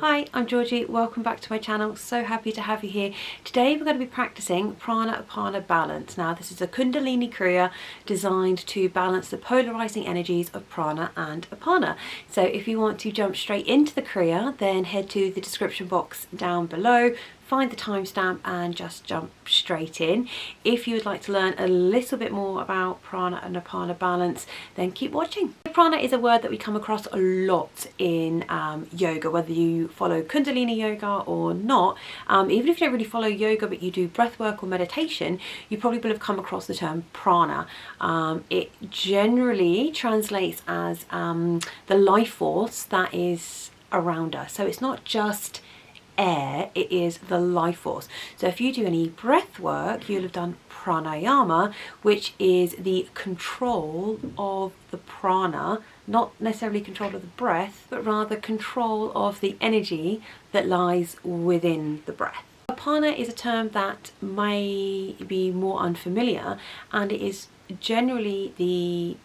Hi, I'm Georgie. Welcome back to my channel. So happy to have you here. Today we're going to be practicing Prana Apana Balance. Now this is a Kundalini Kriya designed to balance the polarizing energies of Prana and Apana. So if you want to jump straight into the Kriya, then head to the description box down below, find the timestamp and just jump straight in. If you would like to learn a little bit more about Prana and Apana balance, then keep watching. Prana is a word that we come across a lot in yoga, whether you follow Kundalini yoga or not. Even if you don't really follow yoga but you do breathwork or meditation, you probably will have come across the term prana. It generally translates as the life force that is around us. So it's not just air, it is the life force. So if you do any breath work, you'll have done pranayama, which is the control of the prana, not necessarily control of the breath, but rather control of the energy that lies within the breath. Apana is a term that may be more unfamiliar, and it is generally the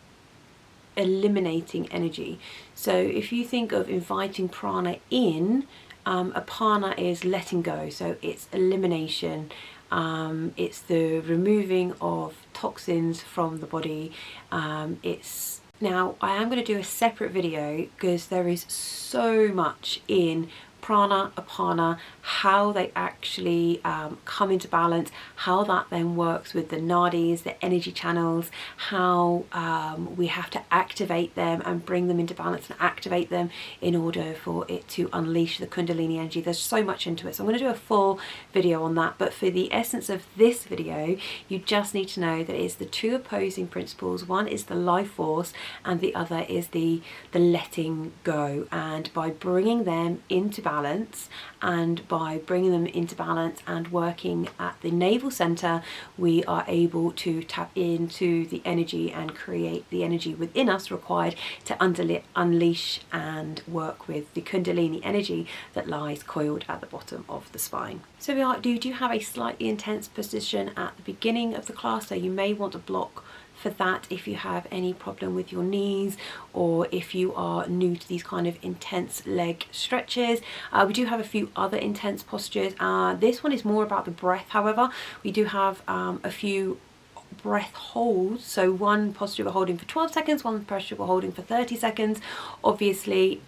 eliminating energy. So if you think of inviting prana in, apana is letting go, so it's elimination, it's the removing of toxins from the body. Now I am going to do a separate video because there is so much in Prana, Apana, how they actually come into balance, how that then works with the nadis, the energy channels, how we have to activate them and bring them into balance and activate them in order for it to unleash the Kundalini energy. There's so much into it, so I'm going to do a full video on that, but for the essence of this video, you just need to know that it's the two opposing principles. One is the life force and the other is the letting go, and by bringing them into balance, and by bringing them into balance and working at the navel center, we are able to tap into the energy and create the energy within us required to unleash and work with the Kundalini energy that lies coiled at the bottom of the spine. So we do have a slightly intense position at the beginning of the class, so you may want to block for that if you have any problem with your knees, or if you are new to these kind of intense leg stretches. We do have a few other intense postures. This one is more about the breath, however. We do have a few breath holds, so one posture we're holding for 12 seconds, one posture we're holding for 30 seconds. Obviously,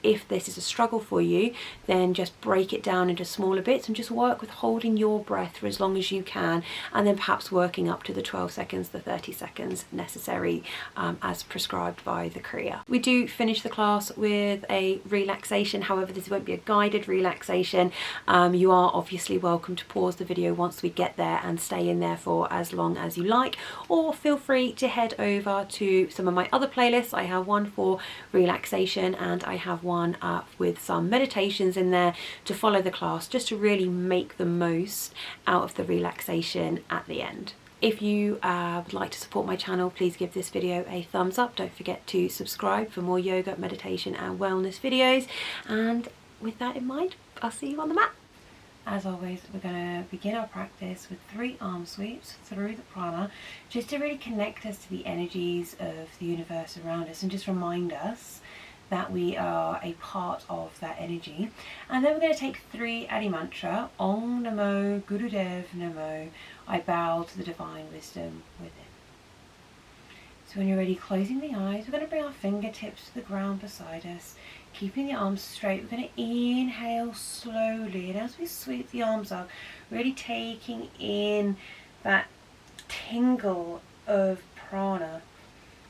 if this is a struggle for you, then just break it down into smaller bits and just work with holding your breath for as long as you can, and then perhaps working up to the 12 seconds, the 30 seconds necessary as prescribed by the Kriya. We do finish the class with a relaxation, however this won't be a guided relaxation. You are obviously welcome to pause the video once we get there and stay in there for as long as you like, or feel free to head over to some of my other playlists. I have one for relaxation and I have one with some meditations in there to follow the class, just to really make the most out of the relaxation at the end. If you would like to support my channel, please give this video a thumbs up. Don't forget to subscribe for more yoga, meditation and wellness videos, and with that in mind, I'll see you on the mat. As always, we're going to begin our practice with 3 arm sweeps through the prana, just to really connect us to the energies of the universe around us and just remind us that we are a part of that energy. And then we're going to take 3 Adi mantra, Om Namo Gurudev Namo, I bow to the divine wisdom within. So when you're ready, closing the eyes, we're going to bring our fingertips to the ground beside us, keeping the arms straight. We're going to inhale slowly, and as we sweep the arms up, really taking in that tingle of prana.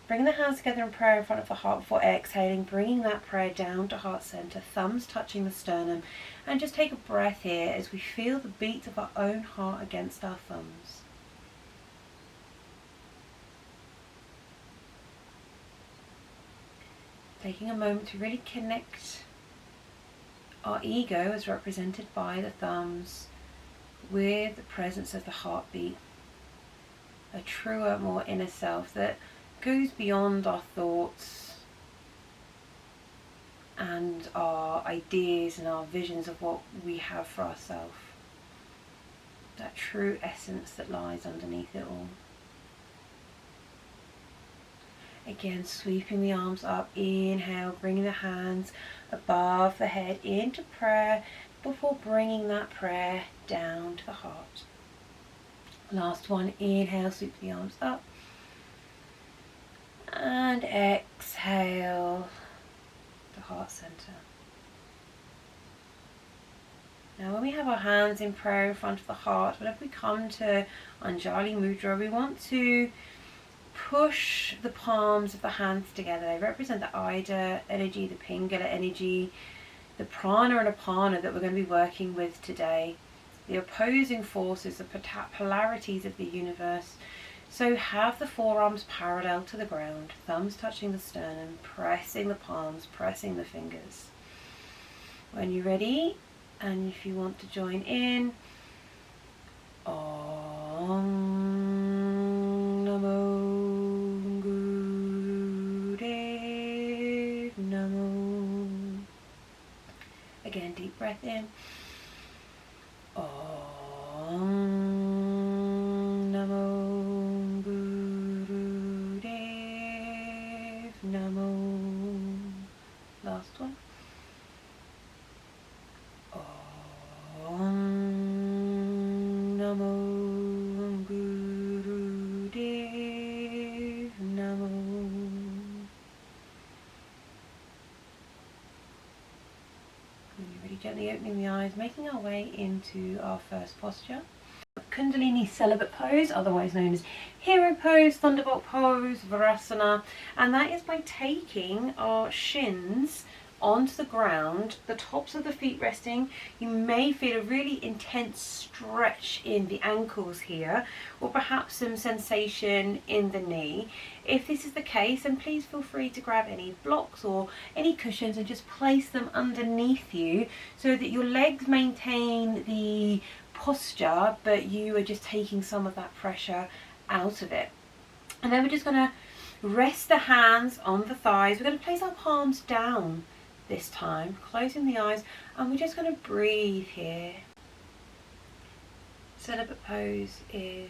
Bring the hands together in prayer in front of the heart before exhaling, bringing that prayer down to heart center, thumbs touching the sternum, and just take a breath here as we feel the beats of our own heart against our thumbs. Taking a moment to really connect our ego, as represented by the thumbs, with the presence of the heartbeat, a truer, more inner self that goes beyond our thoughts and our ideas and our visions of what we have for ourselves. That true essence that lies underneath it all. Again, sweeping the arms up. Inhale, bringing the hands above the head into prayer before bringing that prayer down to the heart. Last one. Inhale, sweep the arms up. And exhale, the heart center. Now when we have our hands in prayer in front of the heart, whenever we come to Anjali Mudra, we want to push the palms of the hands together. They represent the Ida energy, the Pingala energy, the Prana and Apana that we're going to be working with today. The opposing forces, the polarities of the universe. So have the forearms parallel to the ground, thumbs touching the sternum, pressing the palms, pressing the fingers. When you're ready, and if you want to join in, Om Namo Gurudev Namo. Again, deep breath in. Om Namo Gurudev Namo. Last one. Om Namo Gurudev Namo. When you're ready, gently opening the eyes, making our way into our first posture. Kundalini celibate pose, otherwise known as hero pose, thunderbolt pose, Virasana, and that is by taking our shins onto the ground, the tops of the feet resting. You may feel a really intense stretch in the ankles here, or perhaps some sensation in the knee. If this is the case, then please feel free to grab any blocks or any cushions and just place them underneath you so that your legs maintain the posture, but you are just taking some of that pressure out of it. And then we're just going to rest the hands on the thighs. We're going to place our palms down this time, closing the eyes, and we're just going to breathe here. Celibate pose is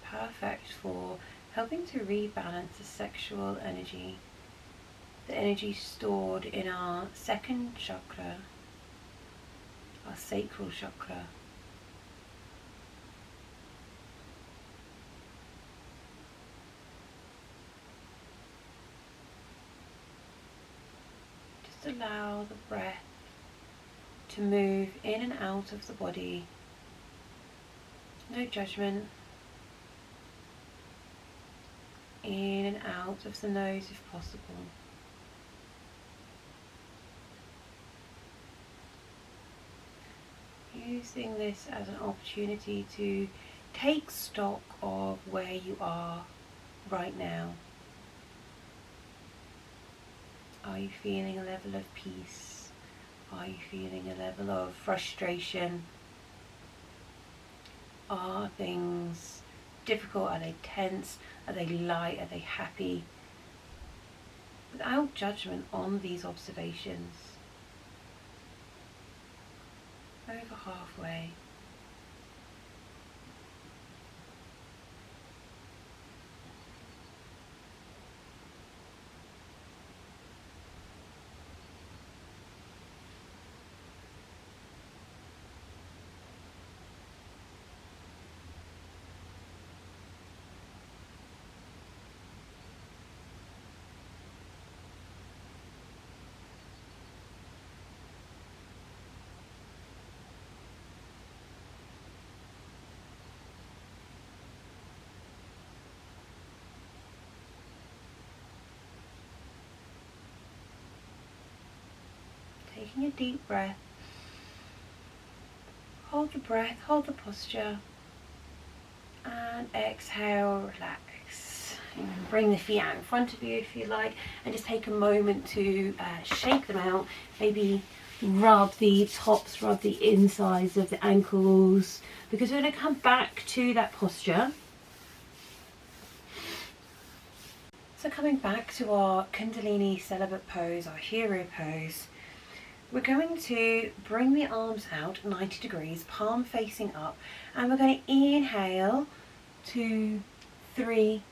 perfect for helping to rebalance the sexual energy, the energy stored in our second chakra, our sacral chakra. Allow the breath to move in and out of the body. No judgment. In and out of the nose if possible. Using this as an opportunity to take stock of where you are right now. Are you feeling a level of peace? Are you feeling a level of frustration? Are things difficult? Are they tense? Are they light? Are they happy? Without judgment on these observations. Over halfway. Taking a deep breath. Hold the breath, hold the posture, and exhale, relax. You can bring the feet out in front of you if you like, and just take a moment to shake them out. Maybe rub the tops, rub the insides of the ankles, because we're going to come back to that posture. So coming back to our Kundalini celibate pose, our hero pose, we're going to bring the arms out 90 degrees, palm facing up, and we're going to inhale 2, 3,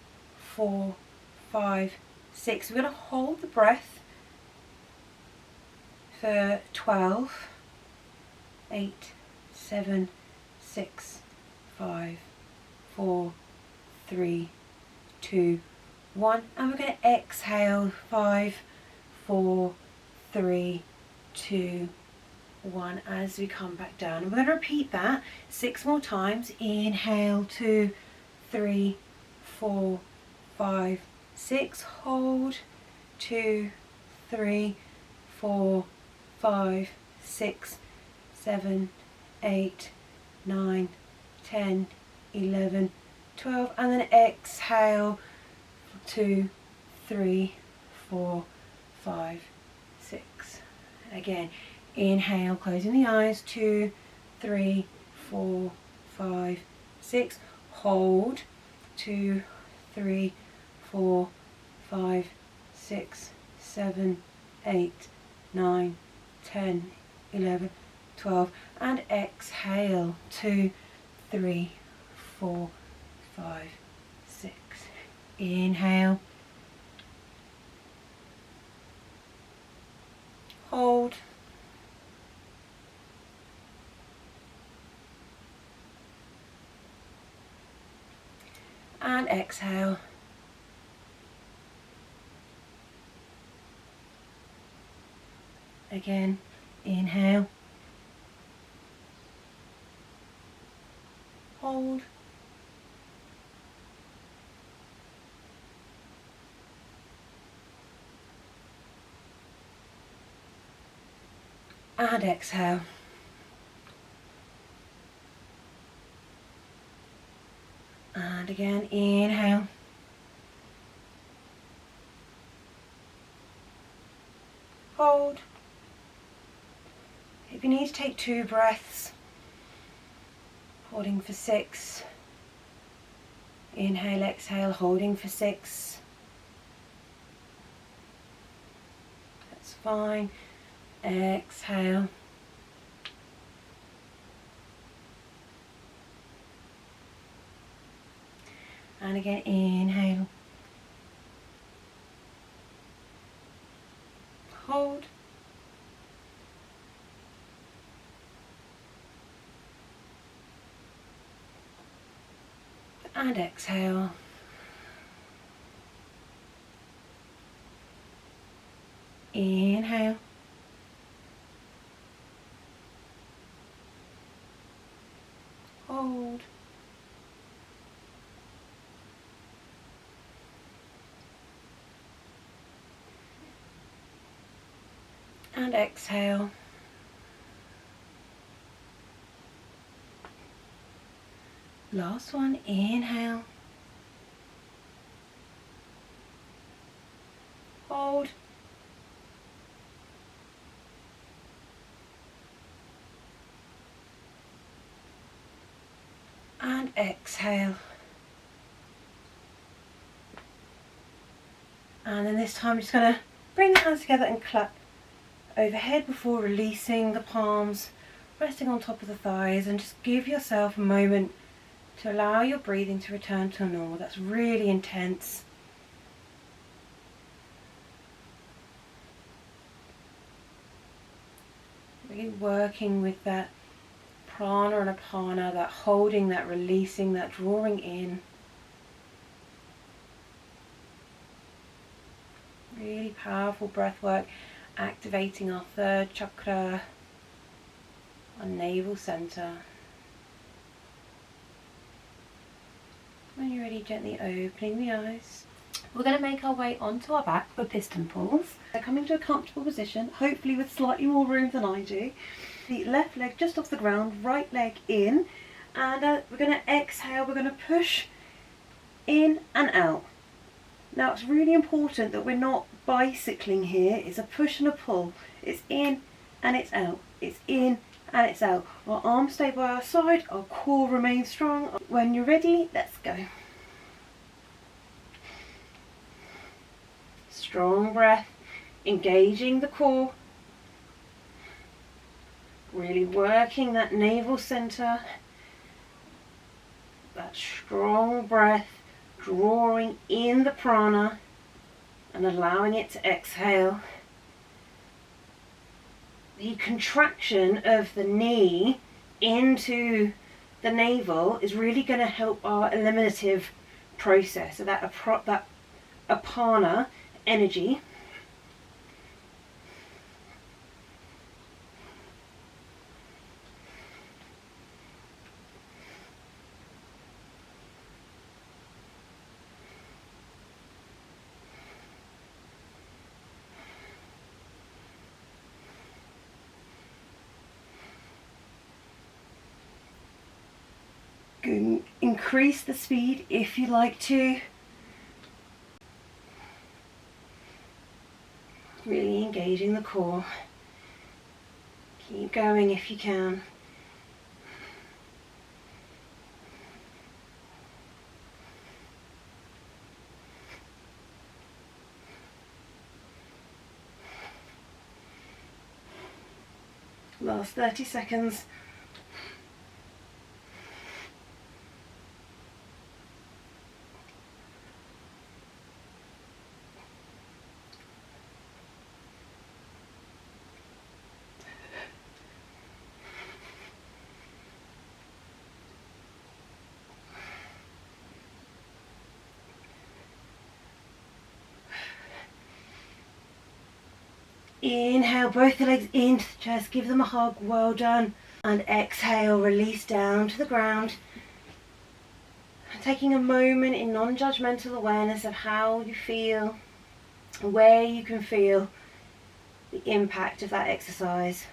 4, 5, 6. We're going to hold the breath for 12, 8, 7, 6, 5, 4, 3, 2, 1. And we're going to exhale 5, 4, 3, 2, 1 as we come back down. And we're going to repeat that 6 more times. Inhale, 2, 3, 4, 5, 6. Hold, 2, 3, 4, 5, 6, 7, 8, 9, 10, 11, 12. And then exhale, 2, 3, 4, 5, 6. Again, inhale, closing the eyes, 2, 3, 4, 5, 6. Hold, 2, 3, 4, 5, 6, 7, 8, 9, 10, 11, 12. And exhale, 2, 3, 4, 5, 6. Inhale. Hold. And exhale. Again, inhale. Hold. And exhale. And again, inhale. Hold. If you need to take 2 breaths, holding for 6. Inhale, exhale, holding for 6. That's fine. Exhale. And again, inhale. Hold. And exhale. Inhale. Hold. And exhale. Last one, inhale. Hold. And exhale. And then this time I'm just going to bring the hands together and clap overhead before releasing the palms, resting on top of the thighs, and just give yourself a moment to allow your breathing to return to normal. That's really intense. Really working with that prana and apana, that holding, that releasing, that drawing in. Really powerful breath work, activating our 3rd chakra, our navel center. When you're ready, gently opening the eyes. We're going to make our way onto our back for piston pulls. So coming to a comfortable position, hopefully with slightly more room than I do. The left leg just off the ground, right leg in, and we're going to exhale. We're going to push in and out. Now it's really important that we're not bicycling here. It's a push and a pull. It's in and it's out. It's in and it's out. Our arms stay by our side. Our core remains strong. When you're ready, let's go. Strong breath, engaging the core. Really working that navel center. That strong breath, drawing in the prana, and allowing it to exhale. The contraction of the knee into the navel is really going to help our eliminative process. So that apana energy increase the speed if you like to. Really engaging the core. Keep going if you can. Last 30 seconds. Inhale, both the legs into the chest, give them a hug, well done. And exhale, release down to the ground. Taking a moment in non-judgmental awareness of how you feel, where you can feel the impact of that exercise.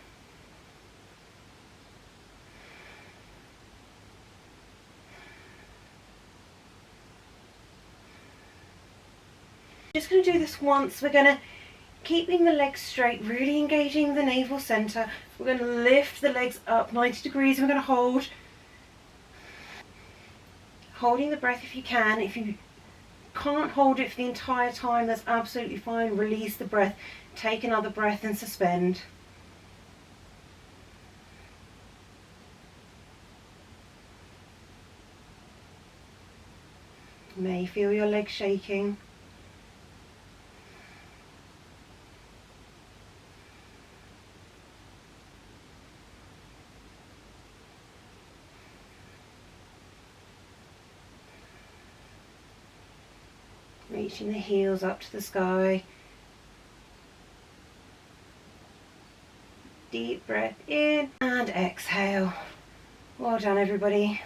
Just going to do this once. We're going to keeping the legs straight, really engaging the navel center. We're going to lift the legs up 90 degrees and we're going to holding the breath if you can. If you can't hold it for the entire time, that's absolutely fine. Release the breath, take another breath and suspend. You may feel your legs shaking. Reaching the heels up to the sky. Deep breath in and exhale. Well done, everybody.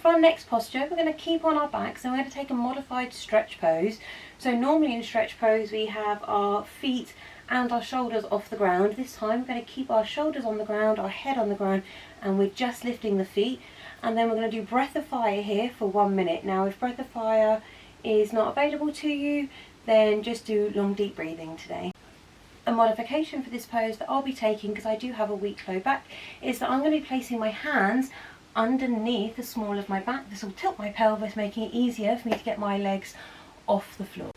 For our next posture, we're going to keep on our backs and we're going to take a modified stretch pose. So normally in stretch pose we have our feet and our shoulders off the ground. This time we're going to keep our shoulders on the ground, our head on the ground, and we're just lifting the feet. And then we're going to do breath of fire here for 1 minute. Now if breath of fire is not available to you, then just do long deep breathing today. A modification for this pose that I'll be taking, because I do have a weak low back, is that I'm going to be placing my hands underneath the small of my back. This will tilt my pelvis, making it easier for me to get my legs off the floor.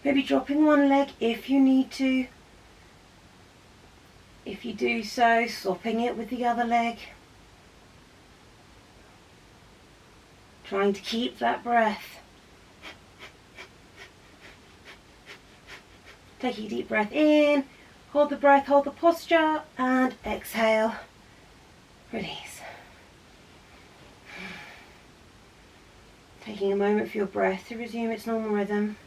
Maybe dropping one leg if you need to. If you do so, swapping it with the other leg. Trying to keep that breath. Taking a deep breath in, hold the breath, hold the posture, and exhale. Release. Taking a moment for your breath to resume its normal rhythm.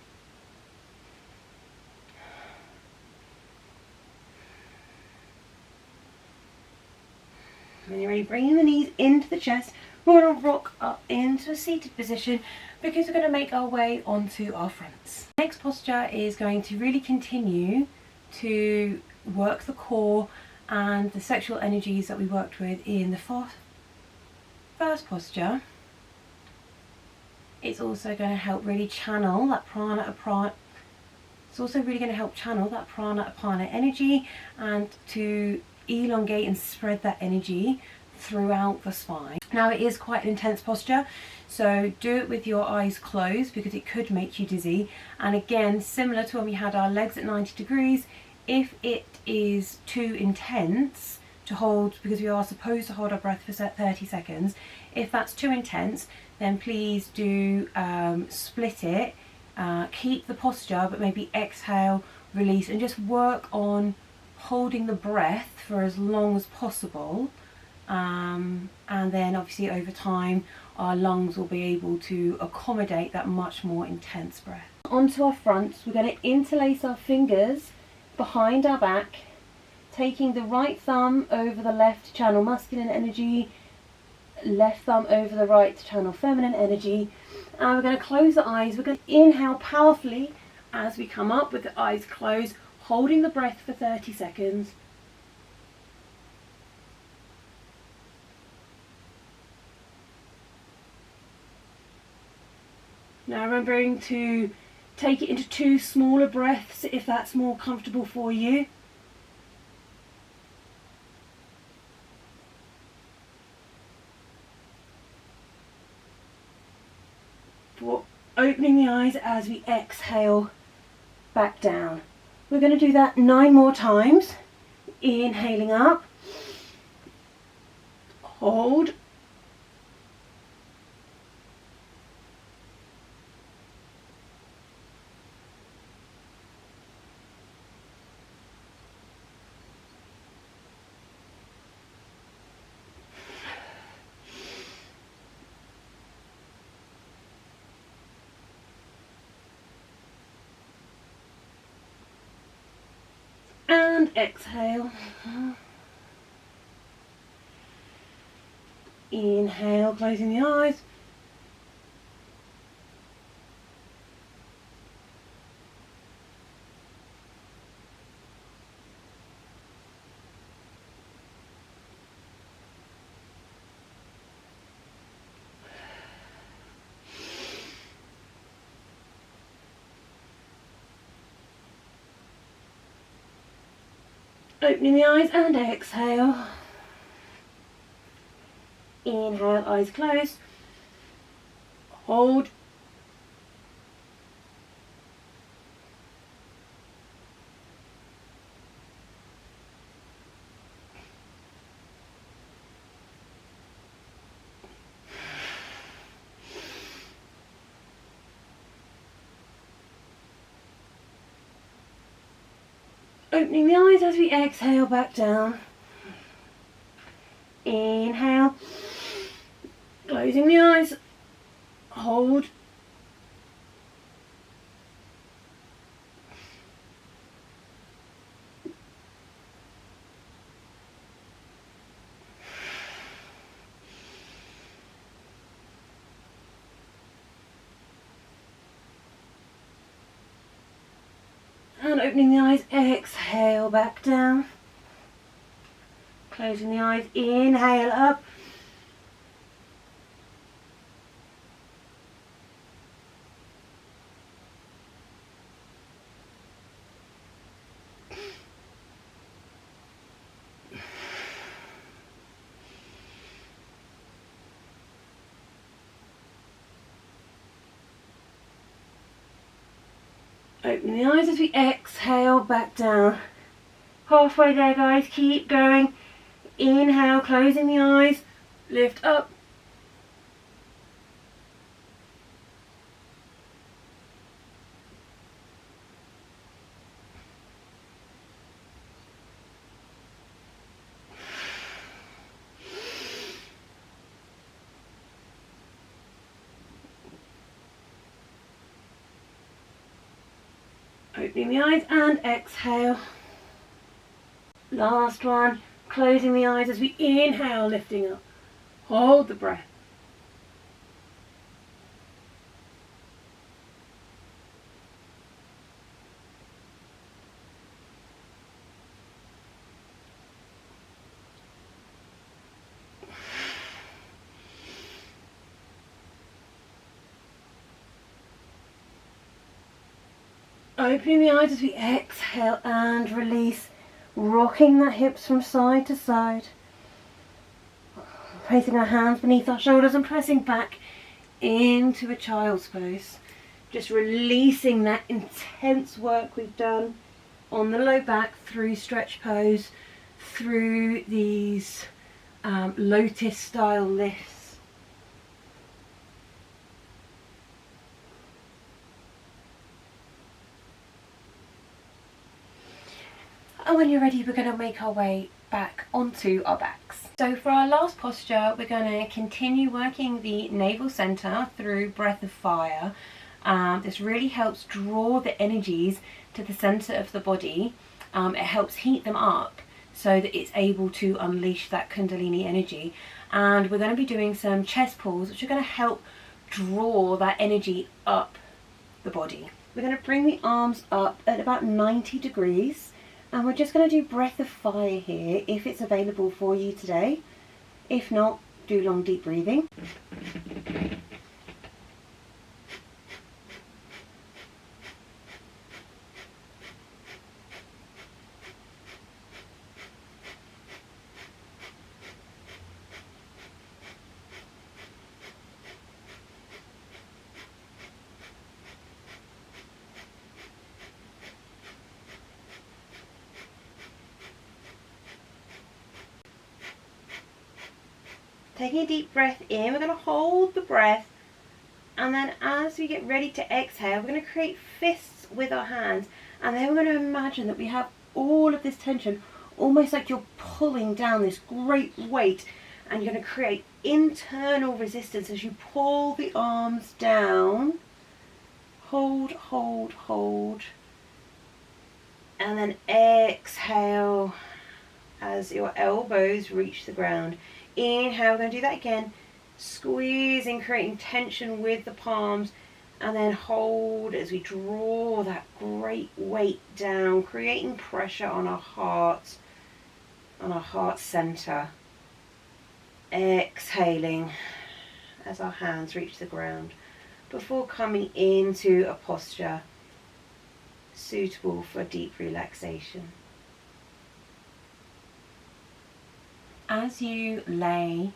When you're ready, bringing the knees into the chest, we're going to rock up into a seated position, because we're going to make our way onto our fronts. Next posture is going to really continue to work the core and the sexual energies that we worked with in the first posture. It's also going to help really channel that Prana Apana. It's also really going to help channel that Prana Apana energy and to elongate and spread that energy throughout the spine. Now it is quite an intense posture, so do it with your eyes closed because it could make you dizzy. And again, similar to when we had our legs at 90 degrees, if it is too intense to hold, because we are supposed to hold our breath for 30 seconds, if that's too intense, then please do split it, keep the posture, but maybe exhale, release, and just work on holding the breath for as long as possible. And then obviously over time our lungs will be able to accommodate that much more intense breath. Onto our fronts, we're going to interlace our fingers behind our back, taking the right thumb over the left to channel masculine energy, left thumb over the right to channel feminine energy, and we're going to close the eyes. We're going to inhale powerfully as we come up with the eyes closed, holding the breath for 30 seconds. Now remembering to take it into 2 smaller breaths if that's more comfortable for you. For opening the eyes as we exhale back down. We're going to do that 9 more times. Inhaling up, hold, and exhale. Inhale, closing the eyes. Opening the eyes and exhale. Inhale, eyes closed. Hold. Opening the eyes as we exhale back down. Inhale, closing the eyes, hold, and opening the eyes, exhale back down. Closing the eyes, inhale up. Open the eyes as we exhale back down. Halfway there, guys, keep going. Inhale, closing the eyes, lift up. Opening the eyes and exhale. Last one. Closing the eyes as we inhale, lifting up. Hold the breath. Opening the eyes as we exhale and release, rocking the hips from side to side. Placing our hands beneath our shoulders and pressing back into a child's pose. Just releasing that intense work we've done on the low back through stretch pose, through these lotus style lifts. And when you're ready, we're going to make our way back onto our backs. So for our last posture, we're going to continue working the navel center through breath of fire. This really helps draw the energies to the center of the body. It helps heat them up so that it's able to unleash that Kundalini energy. And we're going to be doing some chest pulls, which are going to help draw that energy up the body. We're going to bring the arms up at about 90 degrees. And we're just going to do breath of fire here, if it's available for you today. If not, do long deep breathing. Taking a deep breath in, we're going to hold the breath, and then as we get ready to exhale, we're going to create fists with our hands, and then we're going to imagine that we have all of this tension, almost like you're pulling down this great weight, and you're going to create internal resistance as you pull the arms down. Hold, hold, hold, and then exhale as your elbows reach the ground. Inhale, we're going to do that again, squeezing, creating tension with the palms, and then hold as we draw that great weight down, creating pressure on our heart center. Exhaling as our hands reach the ground before coming into a posture suitable for deep relaxation. As you lay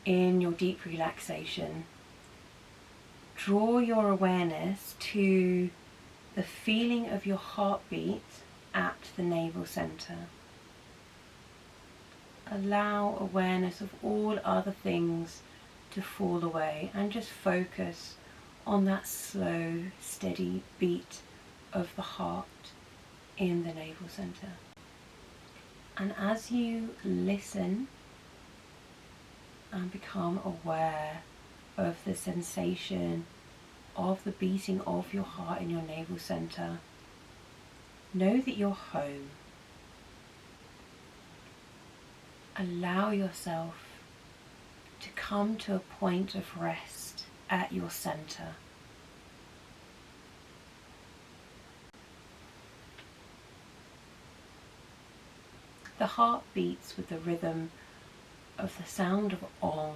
in your deep relaxation, draw your awareness to the feeling of your heartbeat at the navel center. Allow awareness of all other things to fall away and just focus on that slow, steady beat of the heart in the navel center. And as you listen and become aware of the sensation of the beating of your heart in your navel center, know that you're home. Allow yourself to come to a point of rest at your center. The heart beats with the rhythm of the sound of Om,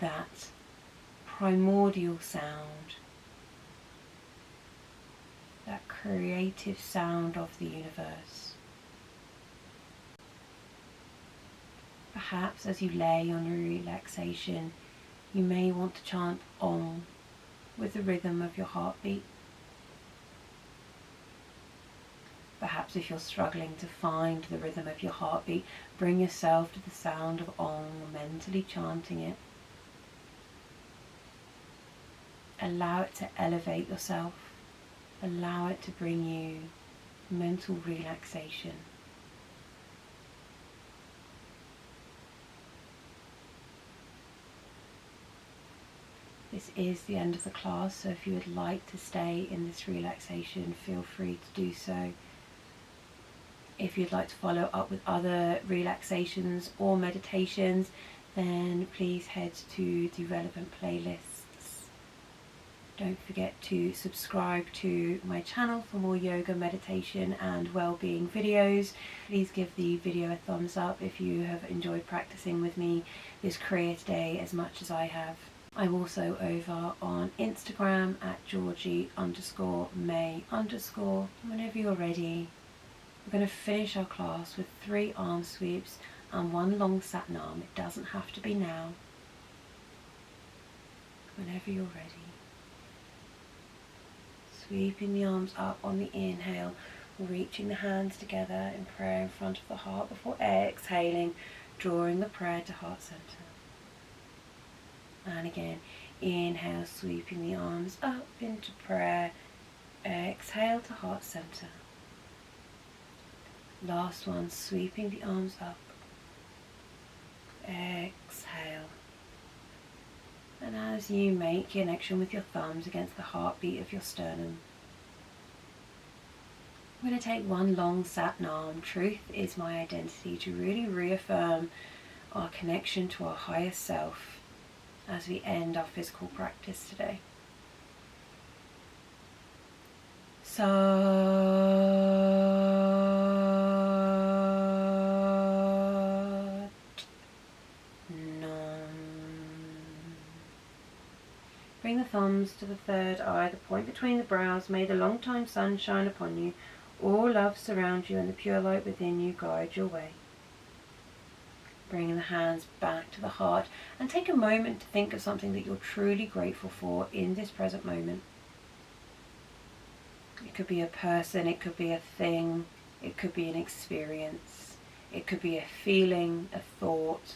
that primordial sound, that creative sound of the universe. Perhaps as you lay on your relaxation, you may want to chant Om with the rhythm of your heartbeat. Perhaps if you're struggling to find the rhythm of your heartbeat, bring yourself to the sound of Om, mentally chanting it. Allow it to elevate yourself. Allow it to bring you mental relaxation. This is the end of the class, so if you would like to stay in this relaxation, feel free to do so. If you'd like to follow up with other relaxations or meditations, then please head to the relevant playlists. Don't forget to subscribe to my channel for more yoga, meditation and well-being videos. Please give the video a thumbs up if you have enjoyed practicing with me this Kriya today as much as I have. I'm also over on Instagram at Georgie_May_. Whenever you're ready, we're going to finish our class with 3 arm sweeps and 1 long Satnam. It doesn't have to be now. Whenever you're ready. Sweeping the arms up on the inhale, reaching the hands together in prayer in front of the heart before exhaling, drawing the prayer to heart center. And again, inhale, sweeping the arms up into prayer, exhale to heart center. Last one, sweeping the arms up, exhale. And as you make connection with your thumbs against the heartbeat of your sternum, I'm going to take 1 long Satnam, truth is my identity, to really reaffirm our connection to our higher self as we end our physical practice today. Bring the thumbs to the third eye, the point between the brows. May the long-time sun shine upon you. All love surround you, and the pure light within you guide your way. Bringing the hands back to the heart, and take a moment to think of something that you're truly grateful for in this present moment. It could be a person, it could be a thing, it could be an experience, it could be a feeling, a thought.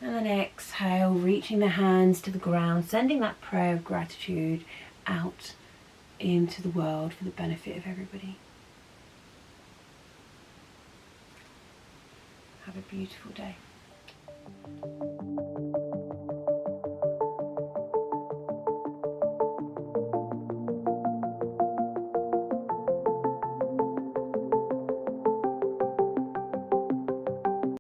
And then exhale, reaching the hands to the ground, sending that prayer of gratitude out into the world for the benefit of everybody. Have a beautiful day.